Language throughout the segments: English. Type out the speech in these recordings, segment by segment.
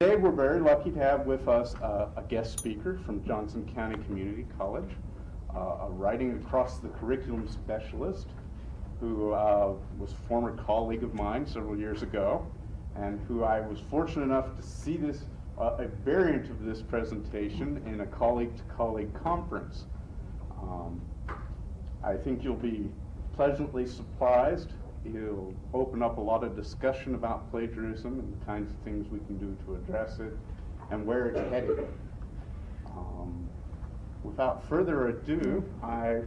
Today we're very lucky to have with us a guest speaker from Johnson County Community College, a writing across the curriculum specialist who was a former colleague of mine several years ago, and who I was fortunate enough to see this, a variant of this presentation in a colleague-to-colleague conference. I think you'll be pleasantly surprised. It'll open up a lot of discussion about plagiarism and the kinds of things we can do to address it and where it's headed. Without further ado, I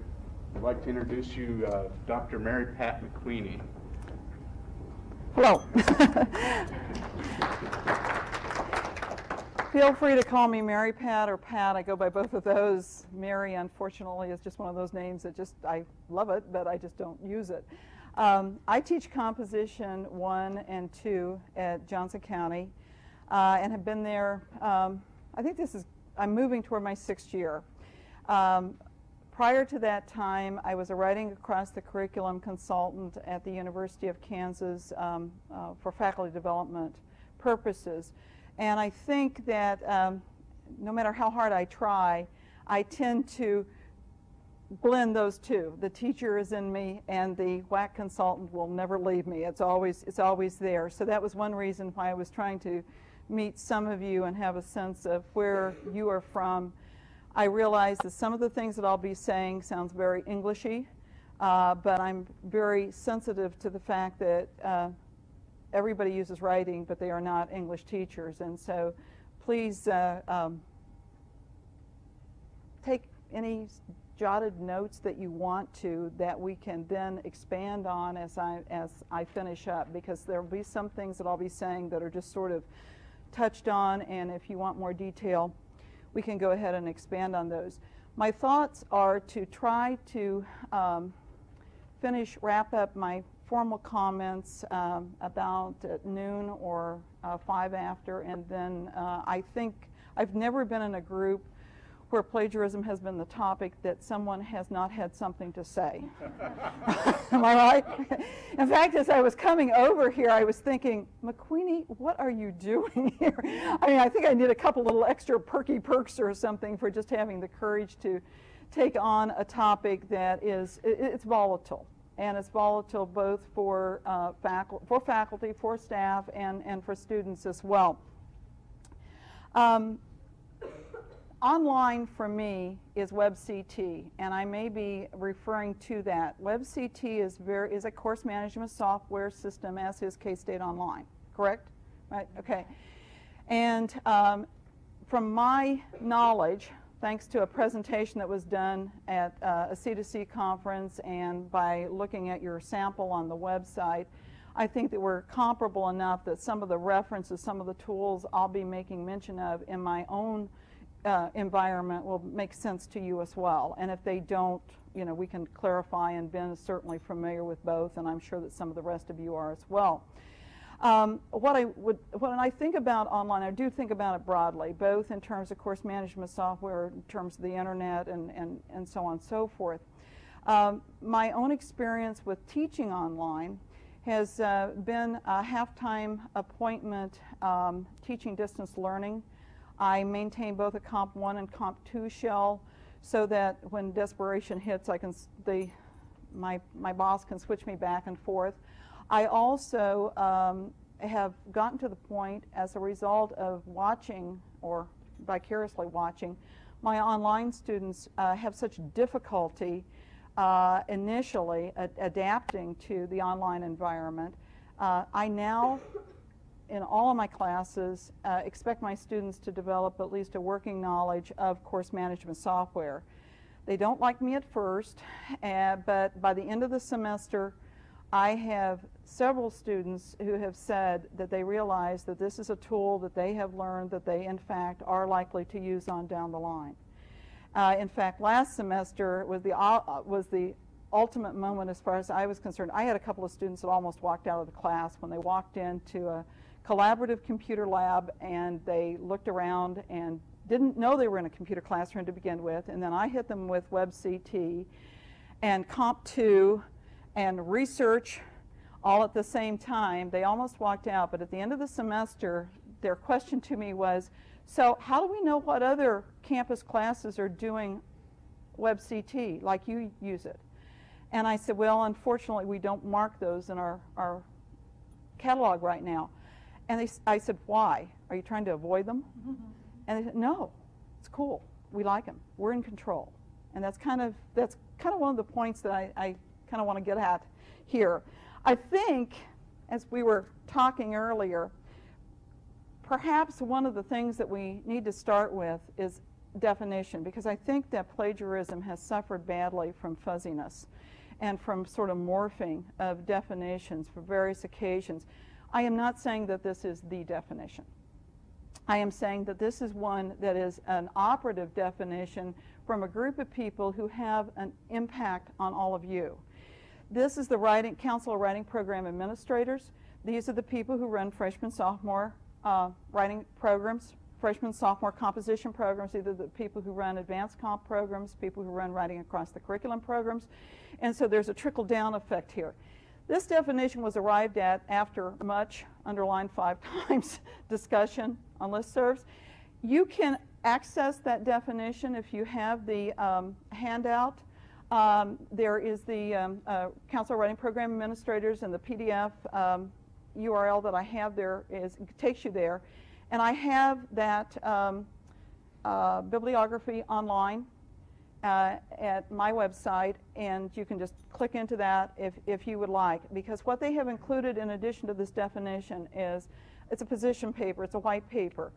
would like to introduce you Dr. Mary Pat McQueeney. Hello. Feel free to call me Mary Pat or Pat. I go by both of those. Mary, unfortunately, is just one of those names that I love it, but I just don't use it. I teach Composition 1 and 2 at Johnson County and have been there, I think I'm moving toward my 6th year. Prior to that time, I was a writing across the curriculum consultant at the University of Kansas for faculty development purposes. And I think that no matter how hard I try, I tend to blend those two. The teacher is in me, and the WAC consultant will never leave me. It's always there. So that was one reason why I was trying to meet some of you and have a sense of where you are from. I realize that some of the things that I'll be saying sounds very Englishy, but I'm very sensitive to the fact that everybody uses writing, but they are not English teachers. And so please take any jotted notes that you want to, that we can then expand on as I finish up, because there will be some things that I'll be saying that are just sort of touched on, and if you want more detail, we can go ahead and expand on those. My thoughts are to try to wrap up my formal comments about at noon or 5 after, and then I think I've never been in a group where plagiarism has been the topic that someone has not had something to say. Am I right? In fact, as I was coming over here, I was thinking, McQueeney, what are you doing here? I mean, I think I need a couple little extra perky perks or something for just having the courage to take on a topic that it's volatile. And it's volatile both for faculty, for staff, and for students as well. Online for me is WebCT, and I may be referring to that. WebCT is a course management software system, as is K-State Online, correct? Right, okay. And from my knowledge, thanks to a presentation that was done at a C2C conference and by looking at your sample on the website, I think that we're comparable enough that some of the references, some of the tools I'll be making mention of in my own environment will make sense to you as well. And if they don't, we can clarify, and Ben is certainly familiar with both, and I'm sure that some of the rest of you are as well. When I think about online, I do think about it broadly, both in terms of course management software, in terms of the internet, and so on and so forth. My own experience with teaching online has been a half-time appointment teaching distance learning. I maintain both a Comp 1 and Comp 2 shell so that when desperation hits, my boss can switch me back and forth. I also have gotten to the point, as a result of watching, or vicariously watching, my online students have such difficulty initially adapting to the online environment. I now, in all of my classes, expect my students to develop at least a working knowledge of course management software. They don't like me at first, but by the end of the semester, I have several students who have said that they realize that this is a tool that they have learned that they, in fact, are likely to use on down the line. In fact, last semester was the ultimate moment as far as I was concerned. I had a couple of students that almost walked out of the class when they walked into a collaborative computer lab, and they looked around and didn't know they were in a computer classroom to begin with, and then I hit them with WebCT and Comp 2 and research all at the same time. They almost walked out, but at the end of the semester, their question to me was, so how do we know what other campus classes are doing WebCT like you use it? And I said, well, unfortunately, we don't mark those in our catalog right now. And I said, why? Are you trying to avoid them? And they said, no, it's cool. We like them. We're in control. And that's kind of one of the points that I kind of want to get at here. I think, as we were talking earlier, perhaps one of the things that we need to start with is definition, because I think that plagiarism has suffered badly from fuzziness and from sort of morphing of definitions for various occasions. I am not saying that this is the definition. I am saying that this is one that is an operative definition from a group of people who have an impact on all of you. This is the Council of Writing Program Administrators. These are the people who run freshman, sophomore writing programs, freshman, sophomore composition programs, either the people who run advanced comp programs, people who run writing across the curriculum programs. And so there's a trickle-down effect here. This definition was arrived at after much, underlined 5 times, discussion on listservs. You can access that definition if you have the handout. There is the Council of Writing Program Administrators, and the PDF URL that I have there takes you there. And I have that bibliography online at my website, and you can just click into that if you would like, because what they have included in addition to this definition is it's a position paper, it's a white paper.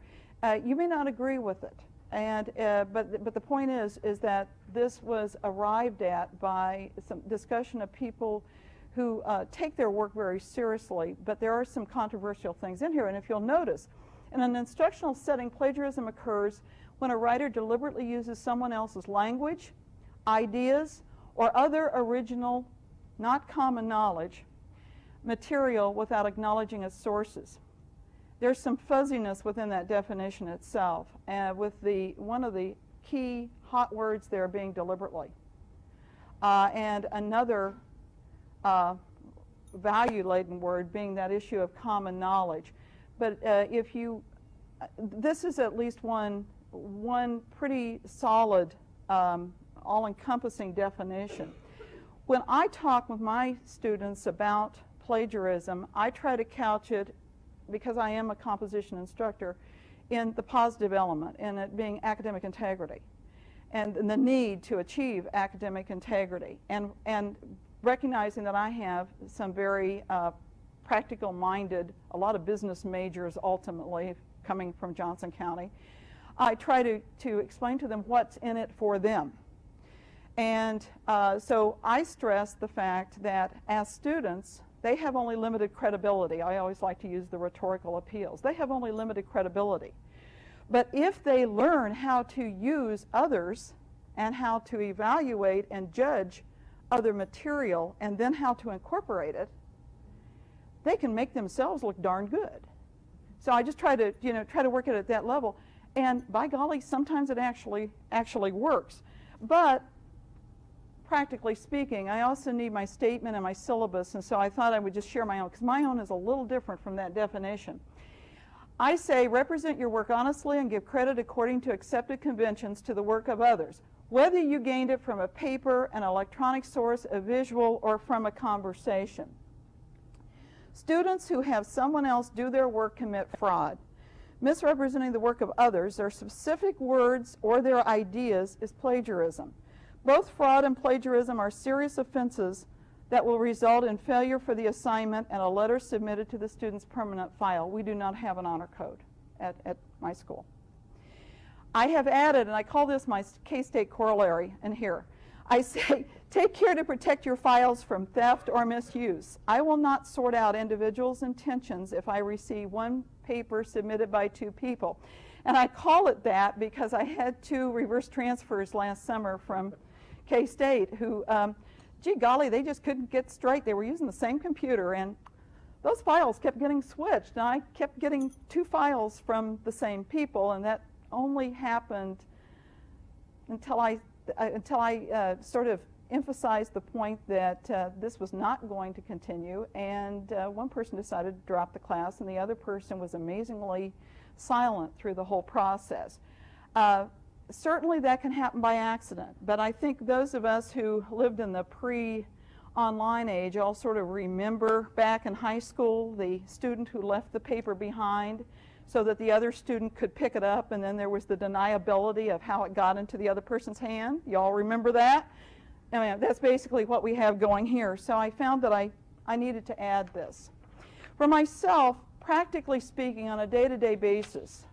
You may not agree with it, and but the point is that this was arrived at by some discussion of people who take their work very seriously, but there are some controversial things in here. And if you'll notice, in an instructional setting, plagiarism occurs when a writer deliberately uses someone else's language, ideas, or other original, not common knowledge, material without acknowledging its sources. There's some fuzziness within that definition itself, with one of the key hot words there being deliberately. And another value-laden word being that issue of common knowledge. But this is at least one pretty solid, all-encompassing definition. When I talk with my students about plagiarism, I try to couch it, because I am a composition instructor, in the positive element, in it being academic integrity, and the need to achieve academic integrity, and recognizing that I have some very practical-minded, a lot of business majors ultimately coming from Johnson County. I try to explain to them what's in it for them. And so I stress the fact that as students, they have only limited credibility. I always like to use the rhetorical appeals. They have only limited credibility. But if they learn how to use others and how to evaluate and judge other material and then how to incorporate it, they can make themselves look darn good. So I just try to work it at that level. And by golly, sometimes it actually works. But practically speaking, I also need my statement and my syllabus, and so I thought I would just share my own, because my own is a little different from that definition. I say, represent your work honestly and give credit according to accepted conventions to the work of others, whether you gained it from a paper, an electronic source, a visual, or from a conversation. Students who have someone else do their work commit fraud. Misrepresenting the work of others, their specific words, or their ideas is plagiarism. Both fraud and plagiarism are serious offenses that will result in failure for the assignment and a letter submitted to the student's permanent file. We do not have an honor code at my school. I have added, and I call this my K-State corollary in here. I say, take care to protect your files from theft or misuse. I will not sort out individuals' intentions if I receive one paper submitted by 2 people. And I call it that because I had 2 reverse transfers last summer from K-State who, gee golly, they just couldn't get straight. They were using the same computer, and those files kept getting switched. And I kept getting 2 files from the same people, and that only happened until I sort of emphasized the point that this was not going to continue, and one person decided to drop the class, and the other person was amazingly silent through the whole process. Certainly that can happen by accident, but I think those of us who lived in the pre-online age all sort of remember back in high school the student who left the paper behind so that the other student could pick it up, and then there was the deniability of how it got into the other person's hand. You all remember that? I mean, that's basically what we have going here. So I found that I needed to add this. For myself, practically speaking, on a day-to-day basis,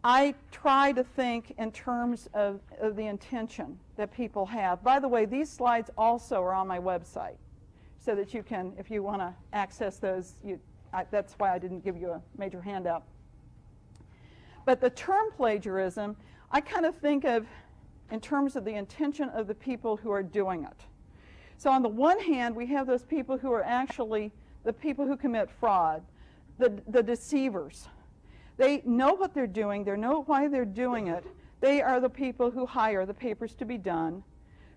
I try to think in terms of the intention that people have. By the way, these slides also are on my website, so that you can, if you want to access those, that's why I didn't give you a major handout. But the term plagiarism, I kind of think of in terms of the intention of the people who are doing it. So on the one hand, we have those people who are actually the people who commit fraud, the deceivers. They know what they're doing, they know why they're doing it. They are the people who hire the papers to be done,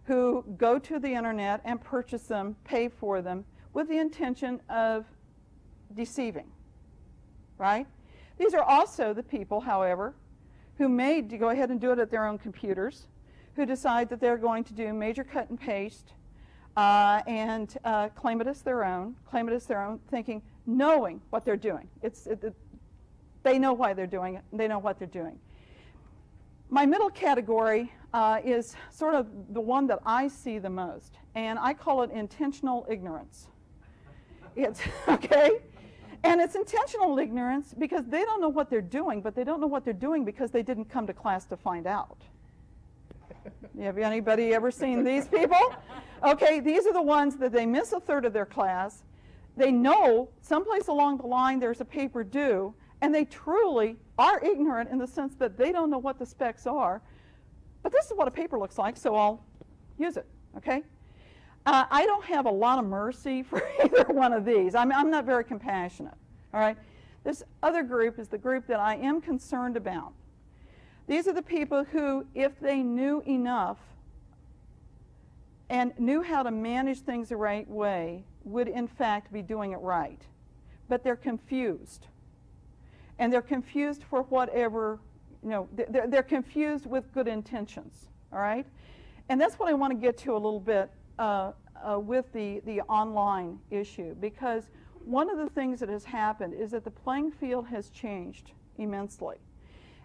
who go to the internet and purchase them, pay for them, with the intention of deceiving, right? These are also the people, however, who may go ahead and do it at their own computers, who decide that they're going to do major cut and paste and claim it as their own, thinking, knowing what they're doing. They know why they're doing it, and they know what they're doing. My middle category is sort of the one that I see the most, and I call it intentional ignorance. It's, okay? And it's intentional ignorance because they don't know what they're doing, but they don't know what they're doing because they didn't come to class to find out. Have anybody ever seen these people? Okay, these are the ones that they miss a third of their class. They know someplace along the line there's a paper due, and they truly are ignorant in the sense that they don't know what the specs are. But this is what a paper looks like, so I'll use it, okay? I don't have a lot of mercy for either one of these. I'm not very compassionate, all right? This other group is the group that I am concerned about. These are the people who, if they knew enough and knew how to manage things the right way, would in fact be doing it right. But they're confused. And they're confused for whatever, they're confused with good intentions, all right? And that's what I want to get to a little bit with the online issue, because one of the things that has happened is that the playing field has changed immensely.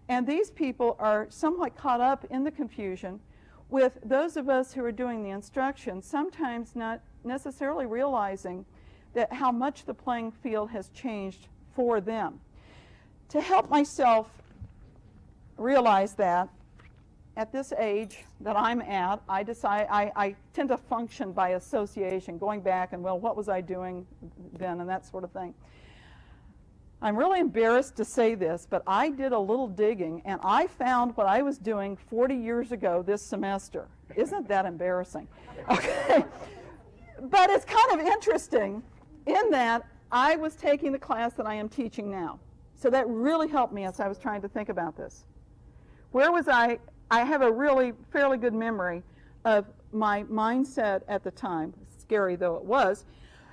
And these people are somewhat caught up in the confusion with those of us who are doing the instruction, sometimes not necessarily realizing that how much the playing field has changed for them. To help myself realize that, at this age that I'm at, I tend to function by association, going back and, well, what was I doing then, and that sort of thing. I'm really embarrassed to say this, but I did a little digging, and I found what I was doing 40 years ago this semester. Isn't that embarrassing? Okay. But it's kind of interesting in that I was taking the class that I am teaching now. So that really helped me as I was trying to think about this. Where was I? I have a really fairly good memory of my mindset at the time, scary though it was.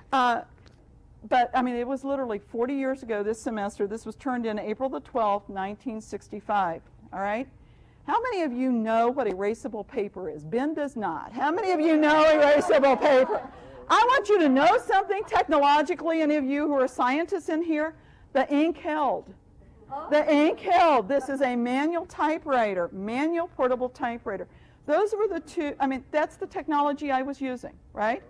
But I mean, it was literally 40 years ago this semester. This was turned in April the 12th, 1965, all right? How many of you know what erasable paper is? Ben does not. How many of you know erasable paper? I want you to know something technologically, any of you who are scientists in here, the ink held. The ink held. This is a manual typewriter, manual portable typewriter. Those were the two, I mean, that's the technology I was using, right?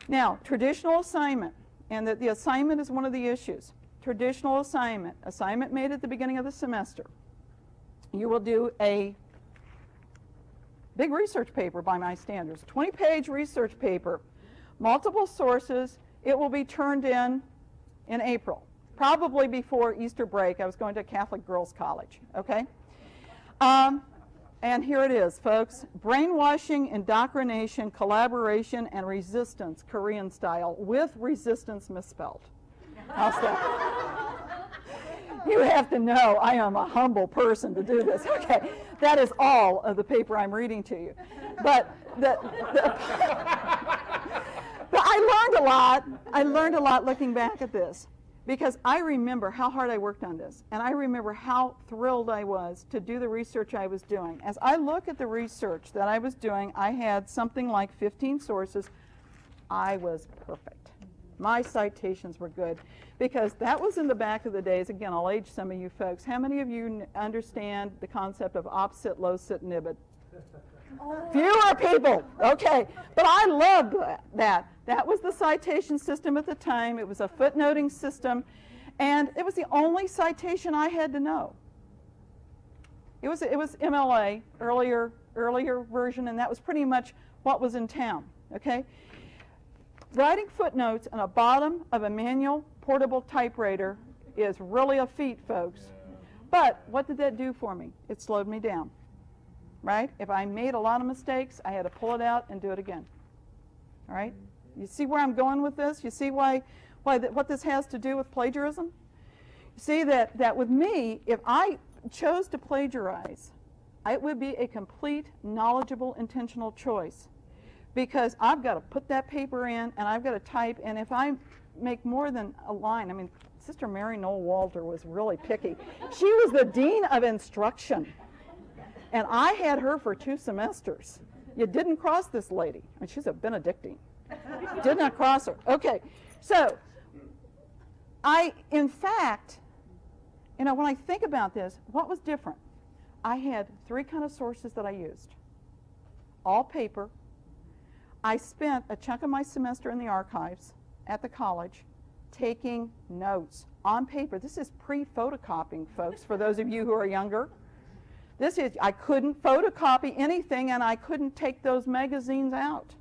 Now, traditional assignment, and the assignment is one of the issues. Traditional assignment made at the beginning of the semester. You will do a big research paper by my standards, 20-page research paper, multiple sources. It will be turned in April. Probably before Easter break. I was going to a Catholic girls' college, okay? And here it is, folks. Brainwashing, indoctrination, collaboration, and resistance, Korean style, with resistance misspelled. How's that? You have to know I am a humble person to do this. Okay, that is all of the paper I'm reading to you. But But I learned a lot. I learned a lot looking back at this, because I remember how hard I worked on this, and I remember how thrilled I was to do the research I was doing. As I look at the research that I was doing, I had something like 15 sources. I was perfect. My citations were good, because that was in the back of the days. Again, I'll age some of you folks. How many of you understand the concept of op-sit, low-sit, nibid? Fewer people, okay. But I loved that. That was the citation system at the time. It was a footnoting system, and it was the only citation I had to know. It was MLA, earlier version, and that was pretty much what was in town, okay? Writing footnotes on the bottom of a manual portable typewriter is really a feat, folks. But what did that do for me? It slowed me down. Right? If I made a lot of mistakes, I had to pull it out and do it again. All right? You see where I'm going with this? You see what this has to do with plagiarism? You see that with me, if I chose to plagiarize, it would be a complete, knowledgeable, intentional choice. Because I've got to put that paper in, and I've got to type, and if I make more than a line, I mean, Sister Mary Noel Walter was really picky. She was the dean of instruction. And I had her for 2 semesters. You didn't cross this lady. And she's a Benedictine. Did not cross her. Okay. So, in fact, when I think about this, what was different? I had 3 kind of sources that I used. All paper. I spent a chunk of my semester in the archives at the college taking notes on paper. This is pre-photocopying, folks, for those of you who are younger. I couldn't photocopy anything, and I couldn't take those magazines out.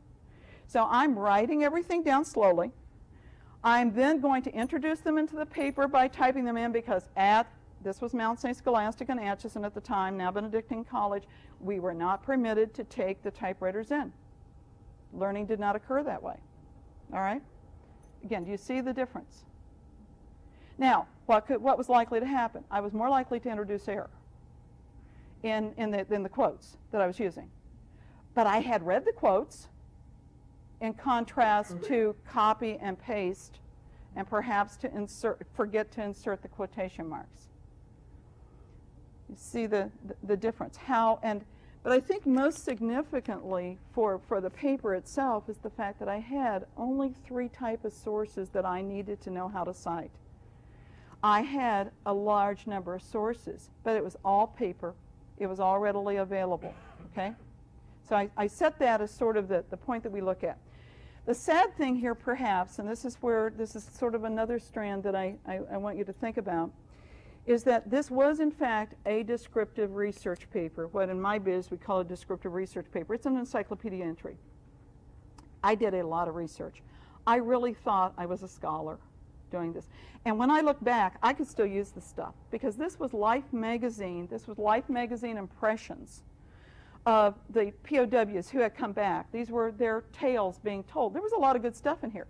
So I'm writing everything down slowly. I'm then going to introduce them into the paper by typing them in, because this was Mount St. Scholastic and Atchison at the time, now Benedictine College, we were not permitted to take the typewriters in. Learning did not occur that way. All right? Again, do you see the difference? Now, what was likely to happen? I was more likely to introduce error in the quotes that I was using. But I had read the quotes in contrast to copy and paste, and perhaps to forget to insert the quotation marks. You see the difference. But I think most significantly for the paper itself is the fact that I had only 3 types of sources that I needed to know how to cite. I had a large number of sources, but it was all paper. It was all readily available, okay? So I set that as sort of the point that we look at. The sad thing here, perhaps, and this is sort of another strand that I want you to think about, is that this was, in fact, a descriptive research paper. What in my biz we call a descriptive research paper. It's an encyclopedia entry. I did a lot of research. I really thought I was a scholar doing this. And when I look back, I could still use this stuff, because this was Life magazine. This was Life magazine impressions of the POWs who had come back. These were their tales being told. There was a lot of good stuff in here.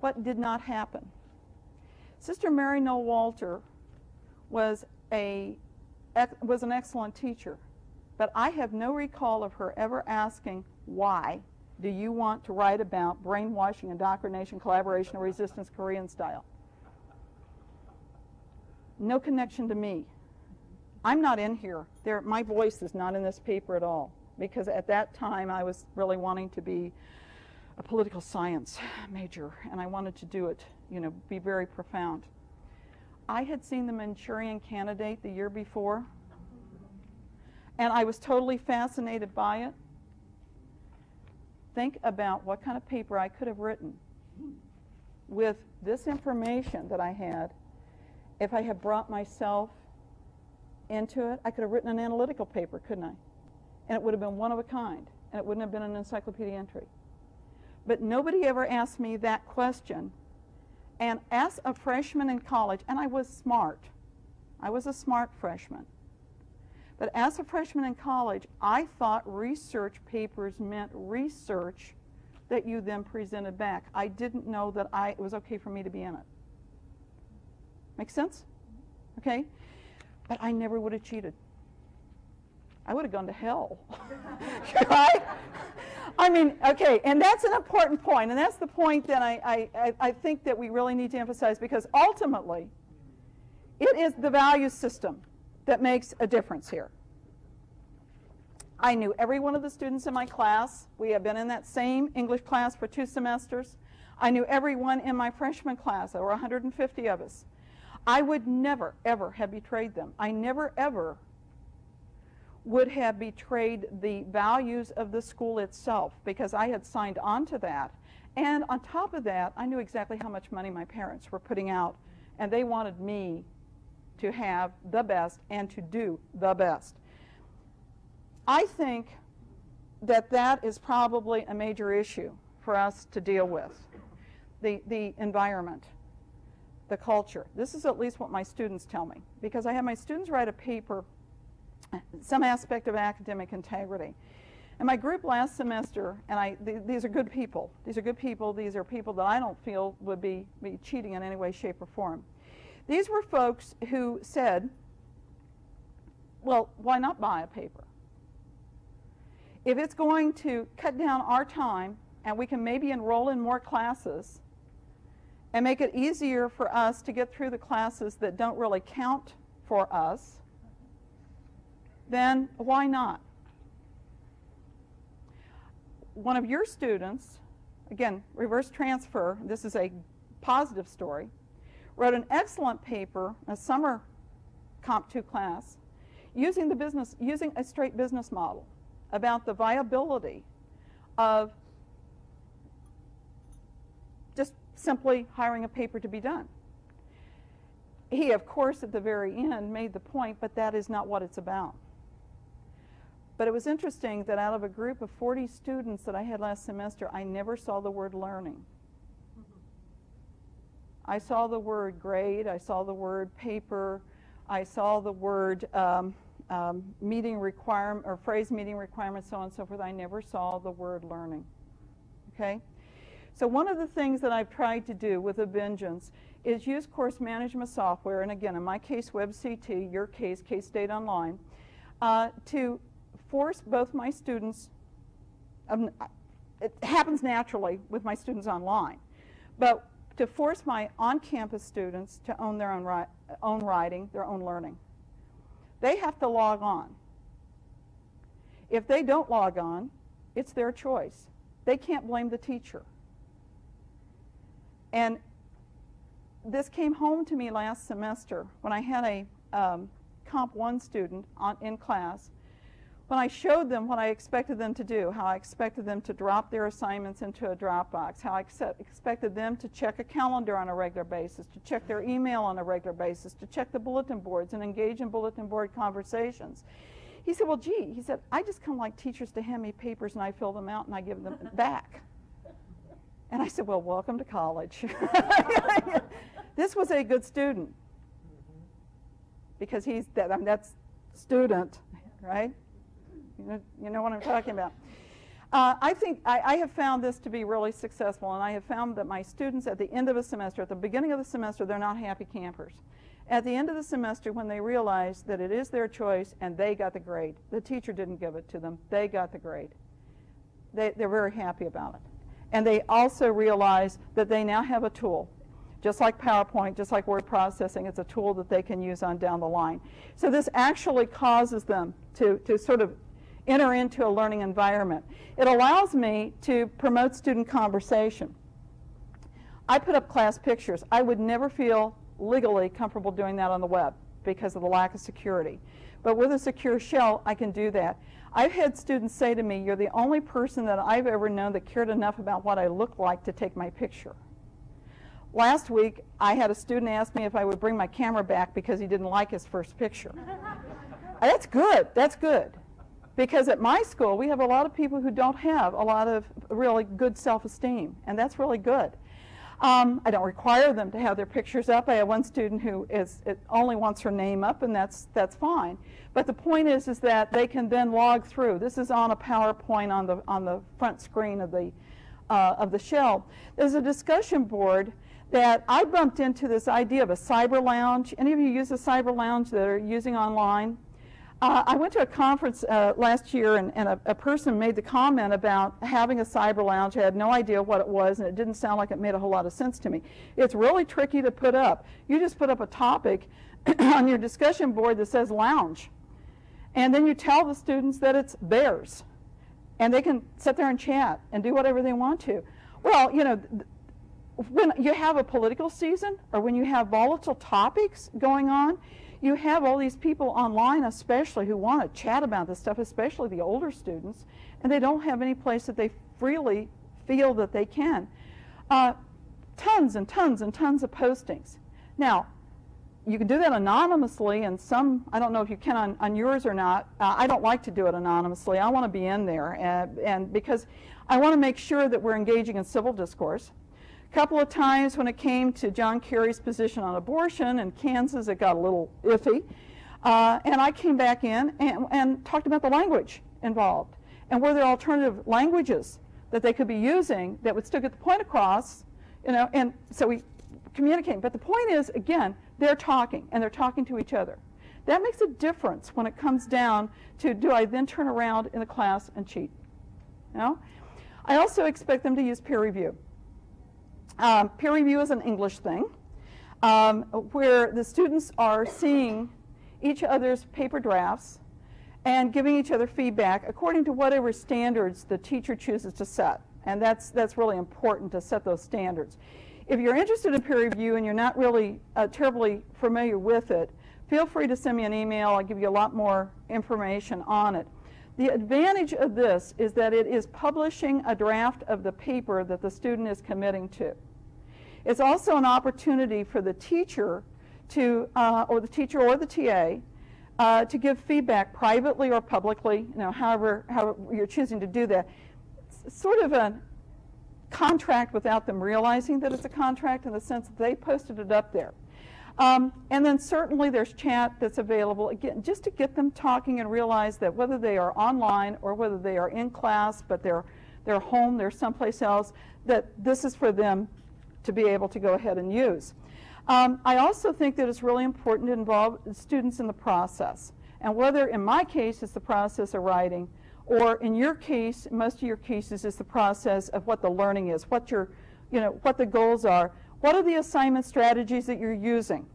What did not happen? Sister Mary Noel Walter was an excellent teacher, but I have no recall of her ever asking, why do you want to write about brainwashing, indoctrination, collaboration, or resistance Korean style? No connection to me. I'm not in here. My voice is not in this paper at all, because at that time I was really wanting to be a political science major, and I wanted to do it, be very profound. I had seen The Manchurian Candidate the year before, and I was totally fascinated by it. Think about what kind of paper I could have written with this information that I had. If I had brought myself into it, I could have written an analytical paper, couldn't I? And it would have been one of a kind, and it wouldn't have been an encyclopedia entry. But nobody ever asked me that question. And as a freshman in college, and I was smart. I was a smart freshman. But as a freshman in college, I thought research papers meant research that you then presented back. I didn't know that it was okay for me to be in it. Make sense? Okay? But I never would have cheated. I would have gone to hell. Right? I mean, okay, and that's an important point, and that's the point that I think that we really need to emphasize, because ultimately, it is the value system that makes a difference here. I knew every one of the students in my class. We have been in that same English class for 2 semesters. I knew everyone in my freshman class. There were 150 of us. I would never, ever have betrayed them. I never, ever would have betrayed the values of the school itself, because I had signed on to that. And on top of that, I knew exactly how much money my parents were putting out, and they wanted me to have the best and to do the best. I think that that is probably a major issue for us to deal with. The environment, the culture. This is at least what my students tell me, because I have my students write a paper, some aspect of academic integrity. And my group last semester, and these are good people. These are good people. These are people that I don't feel would be cheating in any way, shape, or form. These were folks who said, well, why not buy a paper? If it's going to cut down our time, and we can maybe enroll in more classes, and make it easier for us to get through the classes that don't really count for us, then why not? One of your students, again, reverse transfer, this is a positive story, wrote an excellent paper, a summer Comp 2 class, using a straight business model about the viability of just simply hiring a paper to be done. He, of course, at the very end made the point, but that is not what it's about. But it was interesting that out of a group of 40 students that I had last semester, I never saw the word learning. I saw the word grade, I saw the word paper, I saw the word meeting requirement, or phrase meeting requirements, so on and so forth. I never saw the word learning. Okay? So one of the things that I've tried to do with a vengeance is use course management software, and again, in my case, WebCT, your case, K-State Online, to force both my students, it happens naturally with my students online, but to force my on-campus students to own their own writing, their own learning. They have to log on. If they don't log on, it's their choice. They can't blame the teacher. And this came home to me last semester when I had a Comp 1 student in class. When I showed them what I expected them to do, how I expected them to drop their assignments into a Dropbox, how I expected them to check a calendar on a regular basis, to check their email on a regular basis, to check the bulletin boards and engage in bulletin board conversations. He said, well, gee, he said, I just come like teachers to hand me papers and I fill them out and I give them back. And I said, well, welcome to college. This was a good student, because that's student, right? You know what I'm talking about. I think I have found this to be really successful, and I have found that my students at the end of a semester, at the beginning of the semester, they're not happy campers. At the end of the semester, when they realize that it is their choice and they got the grade, the teacher didn't give it to them, they got the grade. They're very happy about it. And they also realize that they now have a tool. Just like PowerPoint, just like word processing, it's a tool that they can use on down the line. So this actually causes them to sort of enter into a learning environment. It allows me to promote student conversation. I put up class pictures. I would never feel legally comfortable doing that on the web because of the lack of security. But with a secure shell, I can do that. I've had students say to me, you're the only person that I've ever known that cared enough about what I look like to take my picture. Last week, I had a student ask me if I would bring my camera back because he didn't like his first picture. That's good. That's good. Because at my school, we have a lot of people who don't have a lot of really good self-esteem, and that's really good. I don't require them to have their pictures up. I have one student who only wants her name up, and that's fine. But the point is that they can then log through. This is on a PowerPoint on the front screen of the shell. There's a discussion board that I bumped into this idea of a cyber lounge. Any of you use a cyber lounge that are using online? I went to a conference last year, and a person made the comment about having a cyber lounge. I had no idea what it was, and it didn't sound like it made a whole lot of sense to me. It's really tricky to put up. You just put up a topic on your discussion board that says lounge, and then you tell the students that it's theirs, and they can sit there and chat and do whatever they want to. Well, you know, when you have a political season or when you have volatile topics going on, you have all these people online especially who want to chat about this stuff, especially the older students, and they don't have any place that they freely feel that they can. Tons and tons and tons of postings. Now, you can do that anonymously, and some, I don't know if you can on yours or not. I don't like to do it anonymously. I want to be in there, and because I want to make sure that we're engaging in civil discourse. A couple of times when it came to John Kerry's position on abortion in Kansas, it got a little iffy. And I came back in and talked about the language involved. And were there alternative languages that they could be using that would still get the point across, you know, and so we communicate. But the point is, again, they're talking, and they're talking to each other. That makes a difference when it comes down to, do I then turn around in the class and cheat? You know? I also expect them to use peer review. Peer review is an English thing, where the students are seeing each other's paper drafts and giving each other feedback according to whatever standards the teacher chooses to set. And that's really important, to set those standards. If you're interested in peer review and you're not really terribly familiar with it, feel free to send me an email. I'll give you a lot more information on it. The advantage of this is that it is publishing a draft of the paper that the student is committing to. It's also an opportunity for the teacher to, or the teacher or the TA, to give feedback privately or publicly, you know, however you're choosing to do that. It's sort of a contract without them realizing that it's a contract, in the sense that they posted it up there. And then certainly there's chat that's available, again, just to get them talking and realize that whether they are online or whether they are in class, but they're home, they're someplace else, that this is for them to be able to go ahead and use. I also think that it's really important to involve students in the process. And whether, in my case, it's the process of writing, or in your case, most of your cases, is the process of what the learning is, what your, you know, what the goals are. What are the assignment strategies that you're using?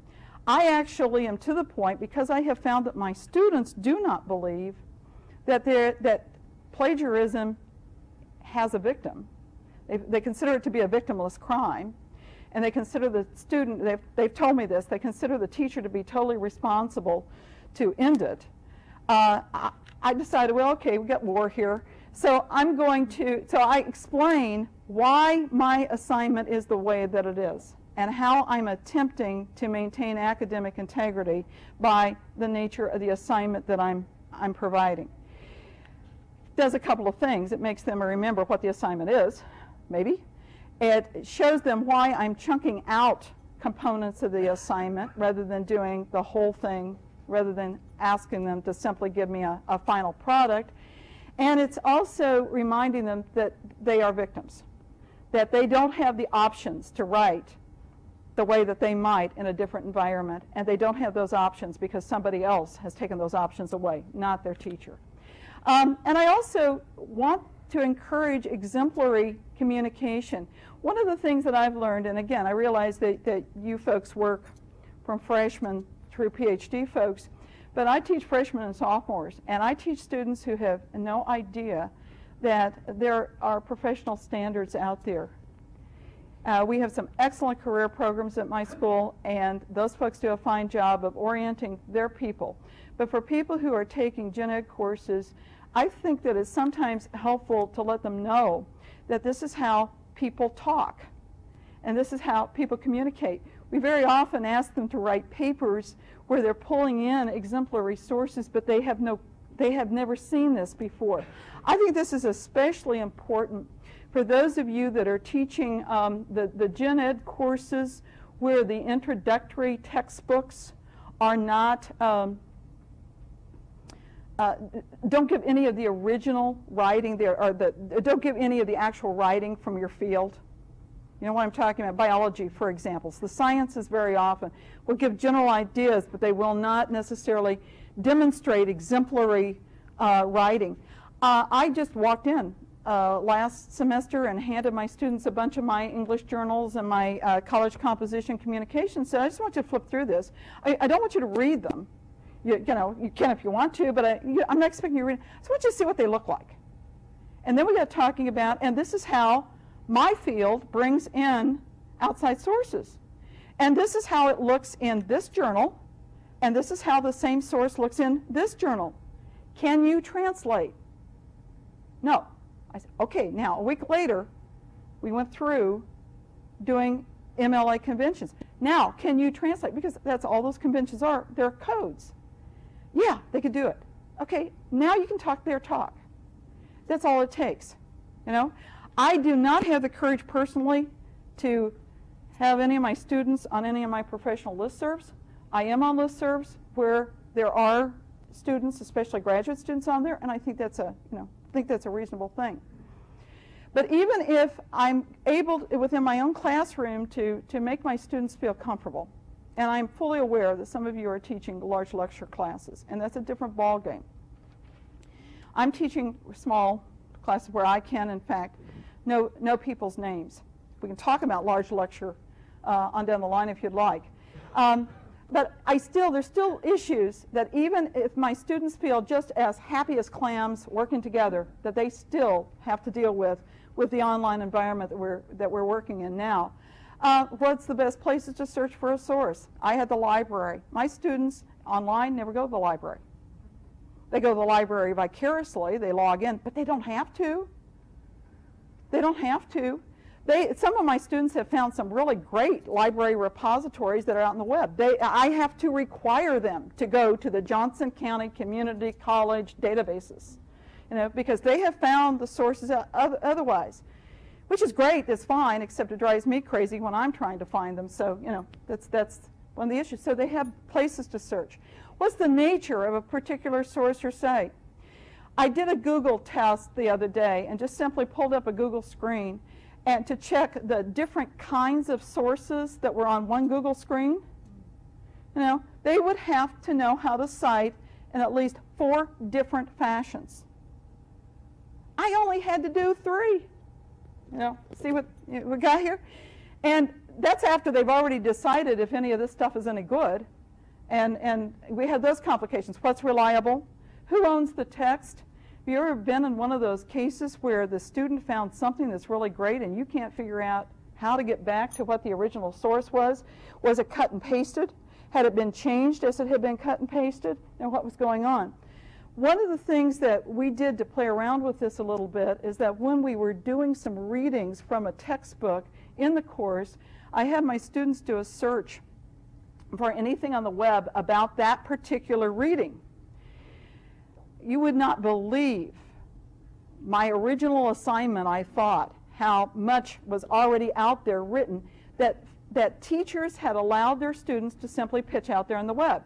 I actually am to the point, because I have found that my students do not believe that plagiarism has a victim. They consider it to be a victimless crime, and they consider the student, they've told me this, they consider the teacher to be totally responsible to end it. I decided, well, okay, we got war here. So I explain why my assignment is the way that it is, and how I'm attempting to maintain academic integrity by the nature of the assignment that I'm providing. It does a couple of things. It makes them remember what the assignment is, maybe. It shows them why I'm chunking out components of the assignment rather than doing the whole thing, rather than asking them to simply give me a final product. And it's also reminding them that they are victims, that they don't have the options to write the way that they might in a different environment, and they don't have those options because somebody else has taken those options away, not their teacher. And I also want to encourage exemplary communication. One of the things that I've learned, and again, I realize that you folks work from freshmen through PhD folks, but I teach freshmen and sophomores, and I teach students who have no idea that there are professional standards out there. We have some excellent career programs at my school, and those folks do a fine job of orienting their people. But for people who are taking gen ed courses, I think that it's sometimes helpful to let them know that this is how people talk, and this is how people communicate. We very often ask them to write papers where they're pulling in exemplary sources, but they have never seen this before. I think this is especially important for those of you that are teaching the gen ed courses where the introductory textbooks are not, don't give any of the original writing there, or don't give any of the actual writing from your field. You know what I'm talking about? Biology, for example. So the sciences very often will give general ideas, but they will not necessarily demonstrate exemplary writing. I just walked in last semester and handed my students a bunch of my English journals and my college composition communication. So I just want you to flip through this. I don't want you to read them. You know, you can if you want to, but I'm not expecting you to read. I just want you to see what they look like. And then we got talking about, and this is how my field brings in outside sources. And this is how it looks in this journal, and this is how the same source looks in this journal. Can you translate? No. I said, okay, now a week later, we went through doing MLA conventions. Now, can you translate? Because that's all those conventions are. They're codes. Yeah, they could do it. Okay, now you can talk their talk. That's all it takes. You know, I do not have the courage personally to have any of my students on any of my professional listservs. I am on listservs where there are students, especially graduate students, on there, and I think that's a, reasonable thing. But even if I'm able, within my own classroom, to make my students feel comfortable, and I'm fully aware that some of you are teaching large lecture classes, and that's a different ballgame. I'm teaching small classes where I can, in fact, know people's names. We can talk about large lecture on down the line if you'd like. But there's still issues that even if my students feel just as happy as clams working together, that they still have to deal with the online environment that we're working in now. What's the best places to search for a source? I had the library. My students online never go to the library. They go to the library vicariously, they log in, but they don't have to. They don't have to. Some of my students have found some really great library repositories that are out on the web. I have to require them to go to the Johnson County Community College databases, because they have found the sources otherwise, which is great, that's fine, except it drives me crazy when I'm trying to find them. So, that's one of the issues. So they have places to search. What's the nature of a particular source or site? I did a Google test the other day and just simply pulled up a Google screen and to check the different kinds of sources that were on one Google screen. They would have to know how to cite in at least 4 different fashions. I only had to do 3. See what we got here? And that's after they've already decided if any of this stuff is any good. And we had those complications. What's reliable? Who owns the text? Have you ever been in one of those cases where the student found something that's really great and you can't figure out how to get back to what the original source was? Was it cut and pasted? Had it been changed as it had been cut and pasted? And what was going on? One of the things that we did to play around with this a little bit is that when we were doing some readings from a textbook in the course, I had my students do a search for anything on the web about that particular reading. You would not believe my original assignment, I thought, how much was already out there written that teachers had allowed their students to simply pitch out there on the web,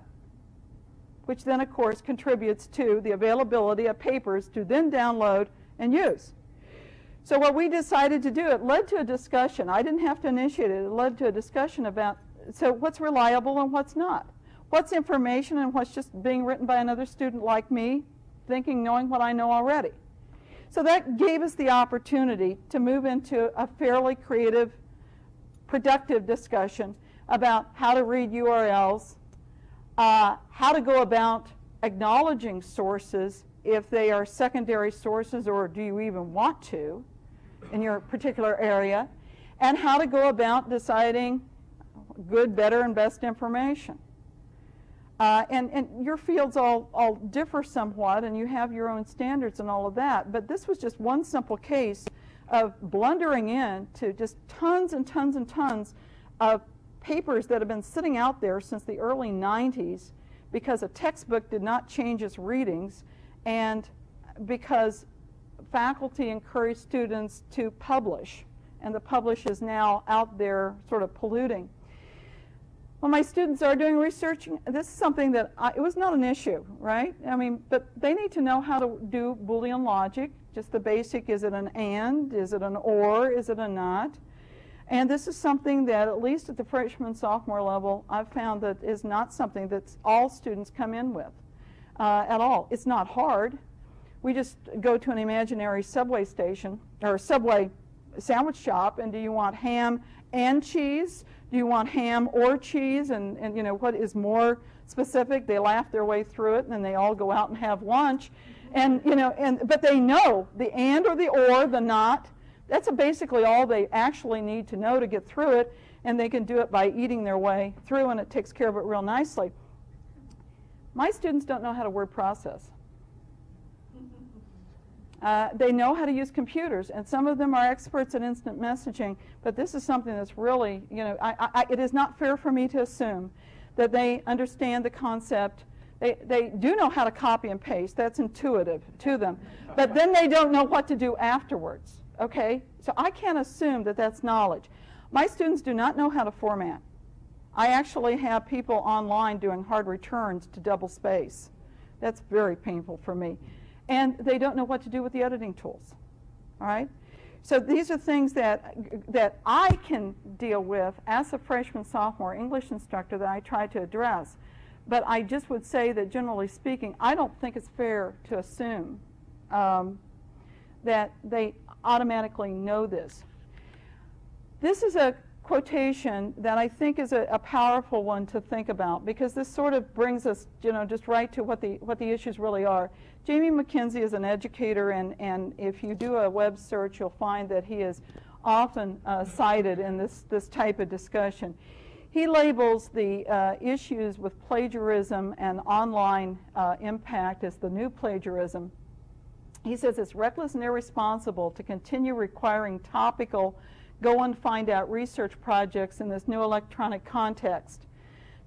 which then, of course, contributes to the availability of papers to then download and use. So what we decided to do, it led to a discussion. I didn't have to initiate it. It led to a discussion about, so what's reliable and what's not? What's information and what's just being written by another student like me, knowing what I know already? So that gave us the opportunity to move into a fairly creative, productive discussion about how to read URLs, how to go about acknowledging sources if they are secondary sources, or do you even want to in your particular area, and how to go about deciding good, better, and best information. And your fields all differ somewhat, and you have your own standards and all of that, but this was just one simple case of blundering into just tons and tons and tons of papers that have been sitting out there since the early 90s because a textbook did not change its readings, and because faculty encouraged students to publish, and the publish is now out there sort of polluting. When my students are doing research, this is something that it was not an issue, right? I mean, but they need to know how to do Boolean logic, just the basic, is it an and, is it an or, is it a not? And this is something that, at least at the freshman, sophomore level, I've found that is not something that all students come in with. at all. It's not hard. We just go to an imaginary subway station or subway sandwich shop, and do you want ham and cheese? Do you want ham or cheese? And you know, what is more specific? They laugh their way through it, and then they all go out and have lunch. And you know, but they know the and or the or, the not. That's basically all they actually need to know to get through it, and they can do it by eating their way through, and it takes care of it real nicely. My students don't know how to word process. They know how to use computers, and some of them are experts at instant messaging, but this is something that's really, you know, it is not fair for me to assume that they understand the concept. They do know how to copy and paste. That's intuitive to them. But then they don't know what to do afterwards, okay? So I can't assume that that's knowledge. My students do not know how to format. I actually have people online doing hard returns to double space. That's very painful for me. And they don't know what to do with the editing tools, all right? So these are things that I can deal with as a freshman, sophomore English instructor that I try to address. But I just would say that generally speaking, I don't think it's fair to assume that they automatically know this. This is a quotation that I think is a powerful one to think about, because this sort of brings us, you know, just right to what the issues really are. Jamie McKenzie is an educator, and if you do a web search, you'll find that he is often cited in this type of discussion. He labels the issues with plagiarism and online impact as the new plagiarism. He says it's reckless and irresponsible to continue requiring topical go and find out research projects in this new electronic context.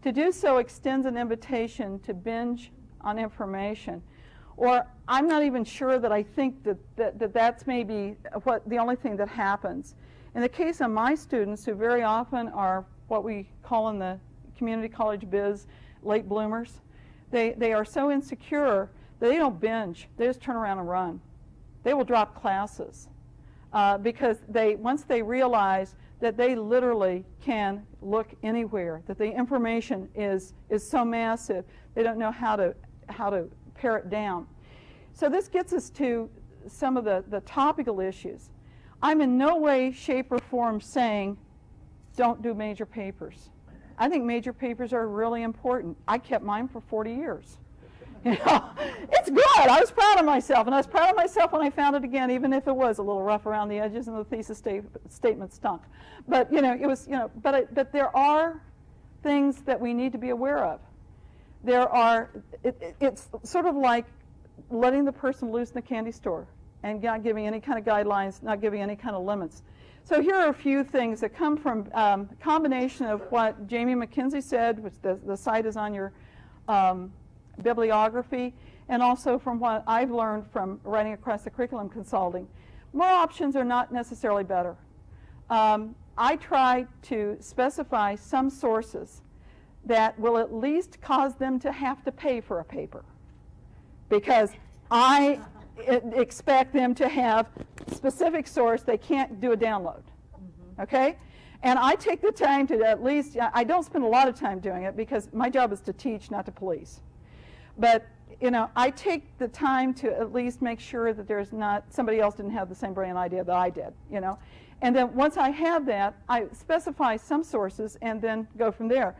To do so extends an invitation to binge on information. Or I'm not even sure that I think that's maybe the only thing that happens. In the case of my students, who very often are what we call in the community college biz late bloomers, they are so insecure that they don't binge. They just turn around and run. They will drop classes. Because once they realize that they literally can look anywhere, that the information is so massive, they don't know how to pare it down. So this gets us to some of the topical issues. I'm in no way, shape, or form saying don't do major papers. I think major papers are really important. I kept mine for 40 years. You know, it's good. I was proud of myself, and I was proud of myself when I found it again, even if it was a little rough around the edges and the thesis statement stunk. But you know, it was, you know, but there are things that we need to be aware of. There are. It's sort of like letting the person loose in the candy store and not giving any kind of guidelines, not giving any kind of limits. So here are a few things that come from a combination of what Jamie McKenzie said, which the site is on your bibliography, and also from what I've learned from writing across the curriculum consulting. More options are not necessarily better. I try to specify some sources that will at least cause them to have to pay for a paper, because I expect them to have specific source. They can't do a download, okay? And I take the time to at least, I don't spend a lot of time doing it because my job is to teach, not to police. But you know, I take the time to at least make sure that there's not, somebody else didn't have the same brilliant idea that I did, you know. And then once I have that, I specify some sources and then go from there.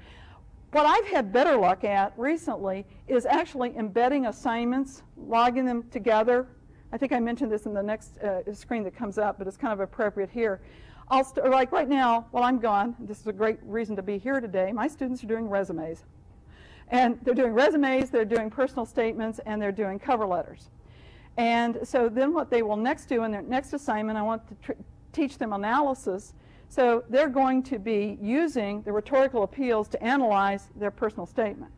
What I've had better luck at recently is actually embedding assignments, logging them together. I think I mentioned this in the next screen that comes up, but it's kind of appropriate here. Like right now, while I'm gone, this is a great reason to be here today, my students are doing resumes. And they're doing resumes, they're doing personal statements, and they're doing cover letters. And so then what they will next do in their next assignment, I want to teach them analysis. So they're going to be using the rhetorical appeals to analyze their personal statement.